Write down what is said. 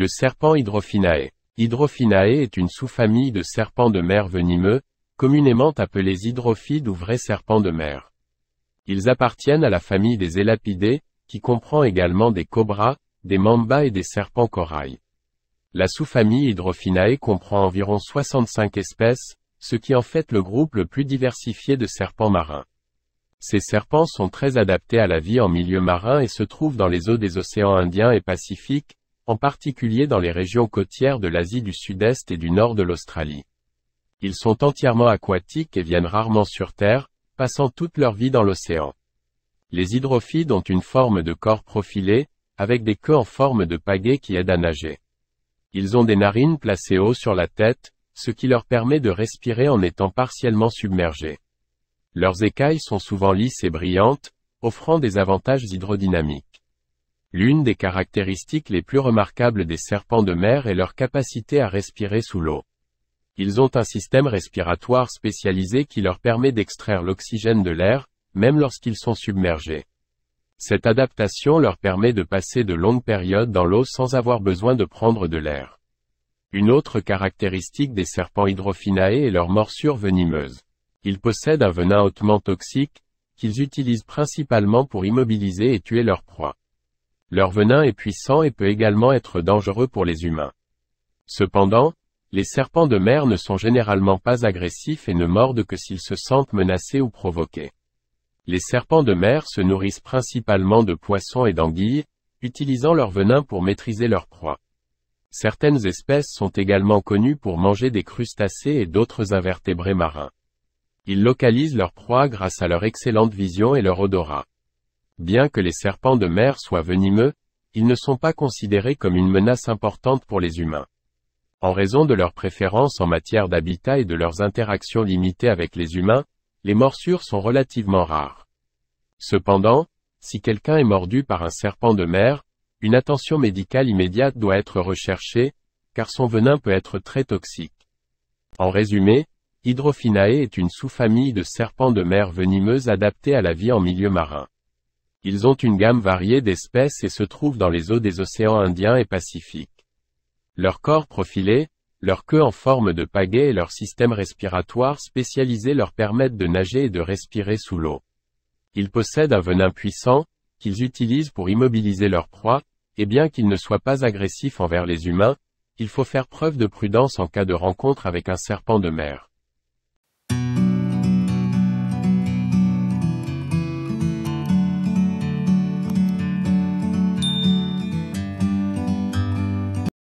Le serpent Hydrophinae. Hydrophinae est une sous-famille de serpents de mer venimeux, communément appelés hydrophides ou vrais serpents de mer. Ils appartiennent à la famille des Elapidés, qui comprend également des cobras, des mambas et des serpents corail. La sous-famille Hydrophinae comprend environ 65 espèces, ce qui en fait le groupe le plus diversifié de serpents marins. Ces serpents sont très adaptés à la vie en milieu marin et se trouvent dans les eaux des océans Indien et Pacifique, en particulier dans les régions côtières de l'Asie du Sud-Est et du nord de l'Australie. Ils sont entièrement aquatiques et viennent rarement sur Terre, passant toute leur vie dans l'océan. Les hydrophides ont une forme de corps profilé, avec des queues en forme de pagaie qui aident à nager. Ils ont des narines placées haut sur la tête, ce qui leur permet de respirer en étant partiellement submergés. Leurs écailles sont souvent lisses et brillantes, offrant des avantages hydrodynamiques. L'une des caractéristiques les plus remarquables des serpents de mer est leur capacité à respirer sous l'eau. Ils ont un système respiratoire spécialisé qui leur permet d'extraire l'oxygène de l'air, même lorsqu'ils sont submergés. Cette adaptation leur permet de passer de longues périodes dans l'eau sans avoir besoin de prendre de l'air. Une autre caractéristique des serpents Hydrophinae est leur morsure venimeuse. Ils possèdent un venin hautement toxique, qu'ils utilisent principalement pour immobiliser et tuer leurs proies. Leur venin est puissant et peut également être dangereux pour les humains. Cependant, les serpents de mer ne sont généralement pas agressifs et ne mordent que s'ils se sentent menacés ou provoqués. Les serpents de mer se nourrissent principalement de poissons et d'anguilles, utilisant leur venin pour maîtriser leurs proies. Certaines espèces sont également connues pour manger des crustacés et d'autres invertébrés marins. Ils localisent leurs proies grâce à leur excellente vision et leur odorat. Bien que les serpents de mer soient venimeux, ils ne sont pas considérés comme une menace importante pour les humains. En raison de leurs préférences en matière d'habitat et de leurs interactions limitées avec les humains, les morsures sont relativement rares. Cependant, si quelqu'un est mordu par un serpent de mer, une attention médicale immédiate doit être recherchée, car son venin peut être très toxique. En résumé, Hydrophinae est une sous-famille de serpents de mer venimeuses adaptés à la vie en milieu marin. Ils ont une gamme variée d'espèces et se trouvent dans les eaux des océans Indien et Pacifique. Leur corps profilé, leur queue en forme de pagaie et leur système respiratoire spécialisé leur permettent de nager et de respirer sous l'eau. Ils possèdent un venin puissant, qu'ils utilisent pour immobiliser leurs proies, et bien qu'ils ne soient pas agressifs envers les humains, il faut faire preuve de prudence en cas de rencontre avec un serpent de mer.